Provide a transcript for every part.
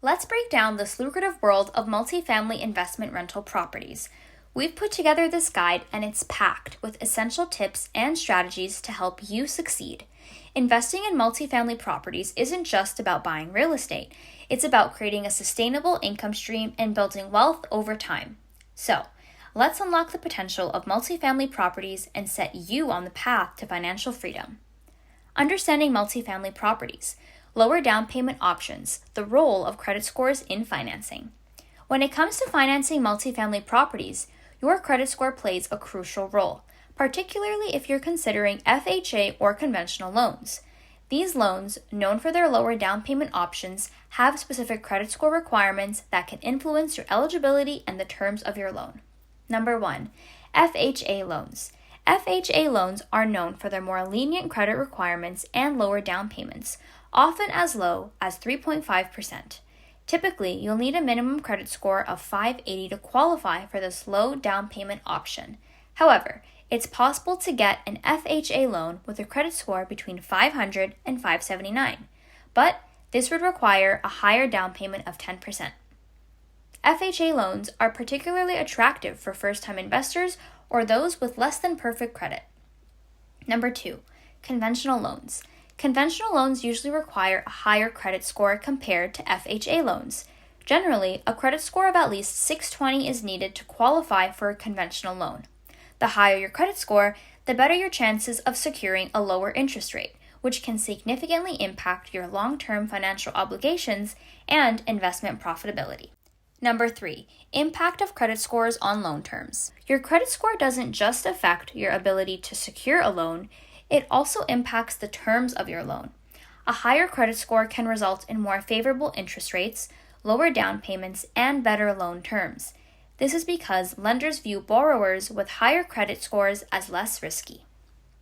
Let's break down this lucrative world of multifamily investment rental properties. We've put together this guide and it's packed with essential tips and strategies to help you succeed. Investing in multifamily properties isn't just about buying real estate. It's about creating a sustainable income stream and building wealth over time. So, let's unlock the potential of multifamily properties and set you on the path to financial freedom. Understanding multifamily properties. Lower down payment options, the role of credit scores in financing. When it comes to financing multifamily properties, your credit score plays a crucial role, particularly if you're considering FHA or conventional loans. These loans, known for their lower down payment options, have specific credit score requirements that can influence your eligibility and the terms of your loan. Number 1, FHA loans. FHA loans are known for their more lenient credit requirements and lower down payments, often as low as 3.5%. Typically, you'll need a minimum credit score of 580 to qualify for this low down payment option. However, it's possible to get an FHA loan with a credit score between 500 and 579, but this would require a higher down payment of 10%. FHA loans are particularly attractive for first-time investors or those with less than perfect credit. Number 2, conventional loans. Conventional loans usually require a higher credit score compared to FHA loans. Generally, a credit score of at least 620 is needed to qualify for a conventional loan. The higher your credit score, the better your chances of securing a lower interest rate, which can significantly impact your long-term financial obligations and investment profitability. Number 3, impact of credit scores on loan terms. Your credit score doesn't just affect your ability to secure a loan, it also impacts the terms of your loan. A higher credit score can result in more favorable interest rates, lower down payments, and better loan terms. This is because lenders view borrowers with higher credit scores as less risky.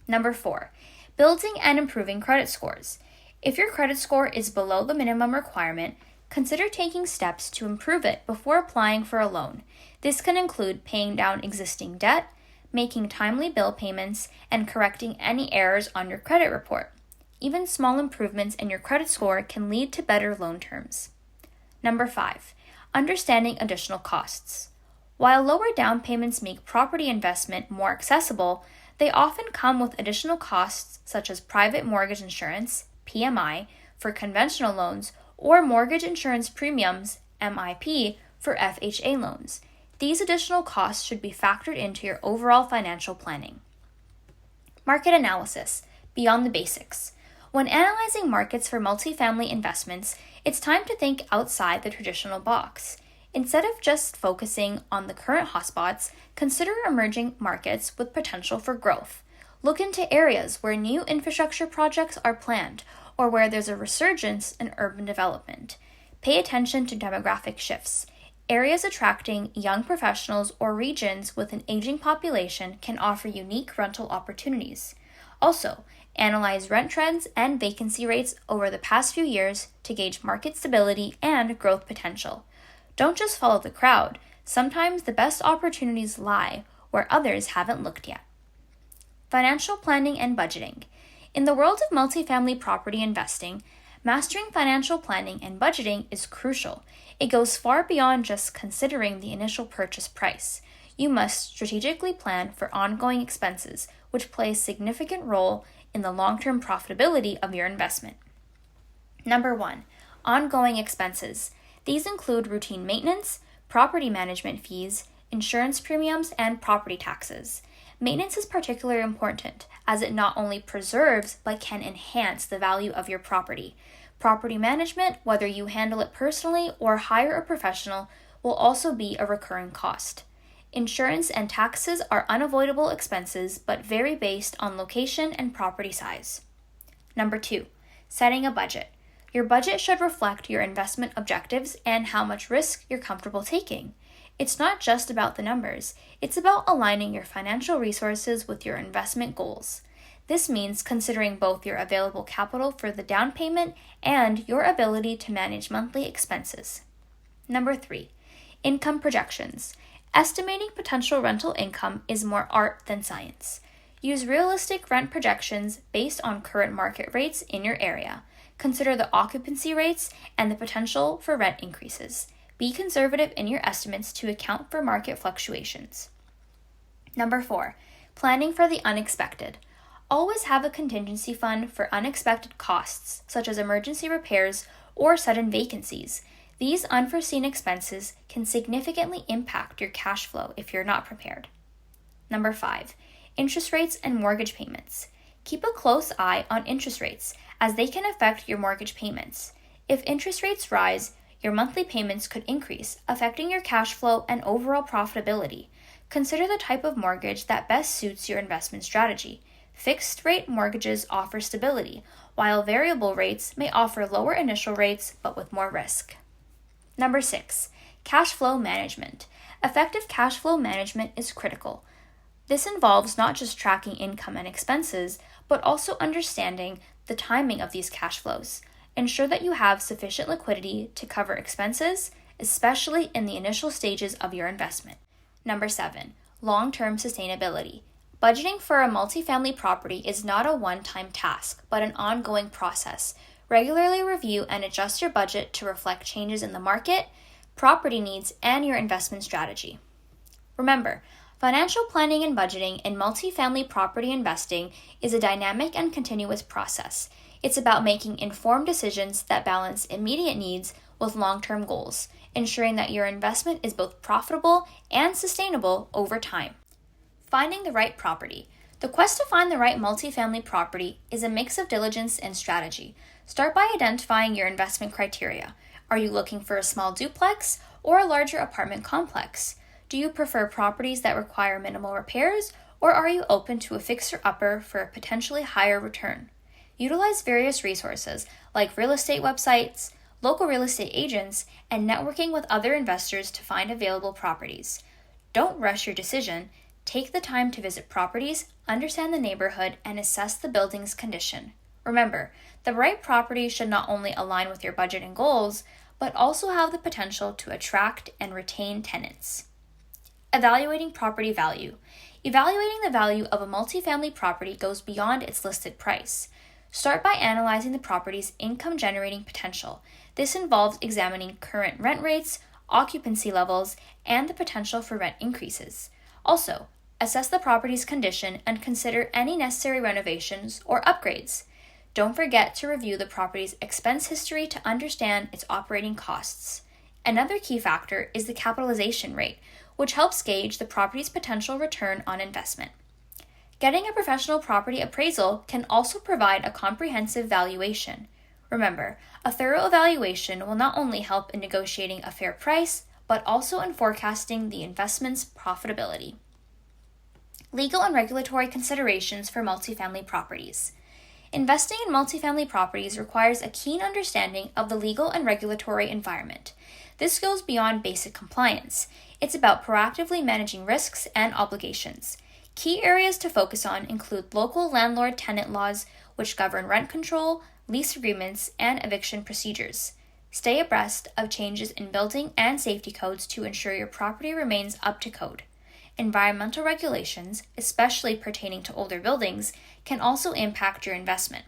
Number 4, building and improving credit scores. If your credit score is below the minimum requirement, consider taking steps to improve it before applying for a loan. This can include paying down existing debt, making timely bill payments, and correcting any errors on your credit report. Even small improvements in your credit score can lead to better loan terms. Number 5, understanding additional costs. While lower down payments make property investment more accessible, they often come with additional costs such as private mortgage insurance, PMI, for conventional loans, or mortgage insurance premiums, MIP, for FHA loans. These additional costs should be factored into your overall financial planning. Market analysis, beyond the basics. When analyzing markets for multifamily investments, it's time to think outside the traditional box. Instead of just focusing on the current hotspots, consider emerging markets with potential for growth. Look into areas where new infrastructure projects are planned or where there's a resurgence in urban development. Pay attention to demographic shifts. Areas attracting young professionals or regions with an aging population can offer unique rental opportunities. Also, analyze rent trends and vacancy rates over the past few years to gauge market stability and growth potential. Don't just follow the crowd. Sometimes the best opportunities lie where others haven't looked yet. Financial planning and budgeting. In the world of multifamily property investing, mastering financial planning and budgeting is crucial. It goes far beyond just considering the initial purchase price. You must strategically plan for ongoing expenses, which play a significant role in the long-term profitability of your investment. Number 1, ongoing expenses. These include routine maintenance, property management fees, insurance premiums, and property taxes. Maintenance is particularly important as it not only preserves but can enhance the value of your property. Property management, whether you handle it personally or hire a professional, will also be a recurring cost. Insurance and taxes are unavoidable expenses but vary based on location and property size. Number 2, setting a budget. Your budget should reflect your investment objectives and how much risk you're comfortable taking. It's not just about the numbers, it's about aligning your financial resources with your investment goals. This means considering both your available capital for the down payment and your ability to manage monthly expenses. Number 3, income projections. Estimating potential rental income is more art than science. Use realistic rent projections based on current market rates in your area. Consider the occupancy rates and the potential for rent increases. Be conservative in your estimates to account for market fluctuations. Number 4, planning for the unexpected. Always have a contingency fund for unexpected costs, such as emergency repairs or sudden vacancies. These unforeseen expenses can significantly impact your cash flow if you're not prepared. Number 5, interest rates and mortgage payments. Keep a close eye on interest rates, as they can affect your mortgage payments. If interest rates rise, your monthly payments could increase, affecting your cash flow and overall profitability. Consider the type of mortgage that best suits your investment strategy. Fixed-rate mortgages offer stability, while variable rates may offer lower initial rates but with more risk. Number 6, cash flow management. Effective cash flow management is critical. This involves not just tracking income and expenses, but also understanding the timing of these cash flows. Ensure that you have sufficient liquidity to cover expenses, especially in the initial stages of your investment. Number 7, long-term sustainability. Budgeting for a multifamily property is not a one-time task, but an ongoing process. Regularly review and adjust your budget to reflect changes in the market, property needs, and your investment strategy. Remember, financial planning and budgeting in multifamily property investing is a dynamic and continuous process. It's about making informed decisions that balance immediate needs with long-term goals, ensuring that your investment is both profitable and sustainable over time. Finding the right property. The quest to find the right multifamily property is a mix of diligence and strategy. Start by identifying your investment criteria. Are you looking for a small duplex or a larger apartment complex? Do you prefer properties that require minimal repairs, or are you open to a fixer-upper for a potentially higher return? Utilize various resources like real estate websites, local real estate agents, and networking with other investors to find available properties. Don't rush your decision. Take the time to visit properties, understand the neighborhood, and assess the building's condition. Remember, the right property should not only align with your budget and goals, but also have the potential to attract and retain tenants. Evaluating property value. Evaluating the value of a multifamily property goes beyond its listed price. Start by analyzing the property's income-generating potential. This involves examining current rent rates, occupancy levels, and the potential for rent increases. Also, assess the property's condition and consider any necessary renovations or upgrades. Don't forget to review the property's expense history to understand its operating costs. Another key factor is the capitalization rate, which helps gauge the property's potential return on investment. Getting a professional property appraisal can also provide a comprehensive valuation. Remember, a thorough evaluation will not only help in negotiating a fair price, but also in forecasting the investment's profitability. Legal and regulatory considerations for multifamily properties. Investing in multifamily properties requires a keen understanding of the legal and regulatory environment. This goes beyond basic compliance. It's about proactively managing risks and obligations. Key areas to focus on include local landlord-tenant laws, which govern rent control, lease agreements, and eviction procedures. Stay abreast of changes in building and safety codes to ensure your property remains up to code. Environmental regulations, especially pertaining to older buildings, can also impact your investment.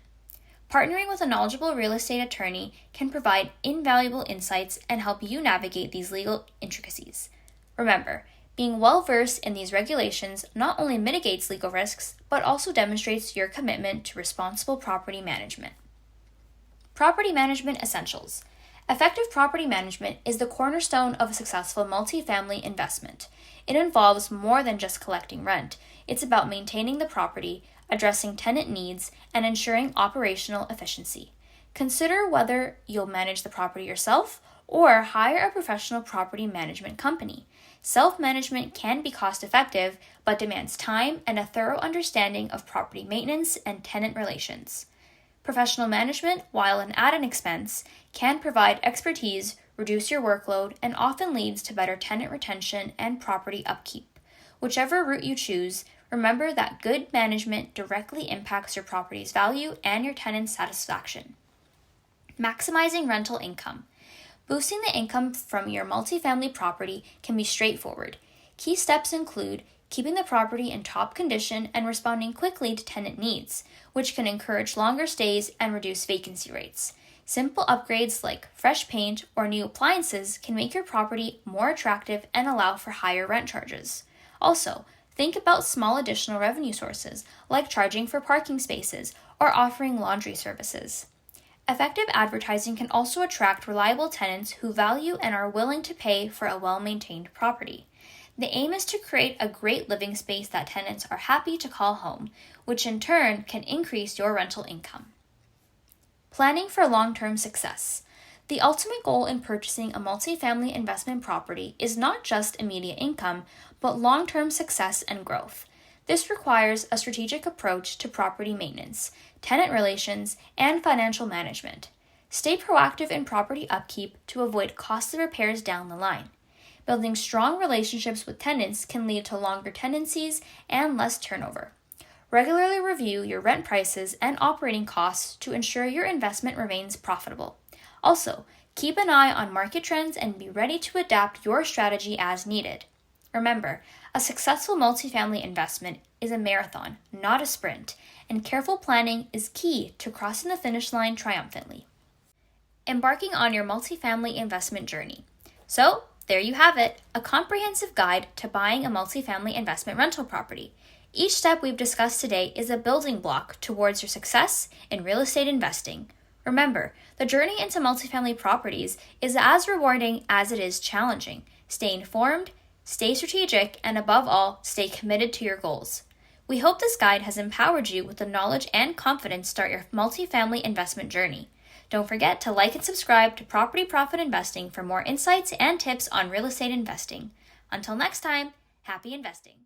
Partnering with a knowledgeable real estate attorney can provide invaluable insights and help you navigate these legal intricacies. Remember, being well-versed in these regulations not only mitigates legal risks, but also demonstrates your commitment to responsible property management. Property management essentials. Effective property management is the cornerstone of a successful multifamily investment. It involves more than just collecting rent. It's about maintaining the property, addressing tenant needs, and ensuring operational efficiency. Consider whether you'll manage the property yourself or hire a professional property management company. Self-management can be cost-effective, but demands time and a thorough understanding of property maintenance and tenant relations. Professional management, while an added expense, can provide expertise, reduce your workload, and often leads to better tenant retention and property upkeep. Whichever route you choose, remember that good management directly impacts your property's value and your tenant's satisfaction. Maximizing rental income. Boosting the income from your multifamily property can be straightforward. Key steps include keeping the property in top condition and responding quickly to tenant needs, which can encourage longer stays and reduce vacancy rates. Simple upgrades like fresh paint or new appliances can make your property more attractive and allow for higher rent charges. Also, think about small additional revenue sources like charging for parking spaces or offering laundry services. Effective advertising can also attract reliable tenants who value and are willing to pay for a well-maintained property. The aim is to create a great living space that tenants are happy to call home, which in turn can increase your rental income. Planning for long-term success. The ultimate goal in purchasing a multifamily investment property is not just immediate income, but long-term success and growth. This requires a strategic approach to property maintenance, tenant relations, and financial management. Stay proactive in property upkeep to avoid costly repairs down the line. Building strong relationships with tenants can lead to longer tenancies and less turnover. Regularly review your rent prices and operating costs to ensure your investment remains profitable. Also, keep an eye on market trends and be ready to adapt your strategy as needed. Remember, a successful multifamily investment is a marathon, not a sprint, and careful planning is key to crossing the finish line triumphantly. Embarking on your multifamily investment journey. So, there you have it, a comprehensive guide to buying a multifamily investment rental property. Each step we've discussed today is a building block towards your success in real estate investing. Remember, the journey into multifamily properties is as rewarding as it is challenging. Stay informed, stay strategic, and above all, stay committed to your goals. We hope this guide has empowered you with the knowledge and confidence to start your multifamily investment journey. Don't forget to like and subscribe to Property Profit Investing for more insights and tips on real estate investing. Until next time, happy investing.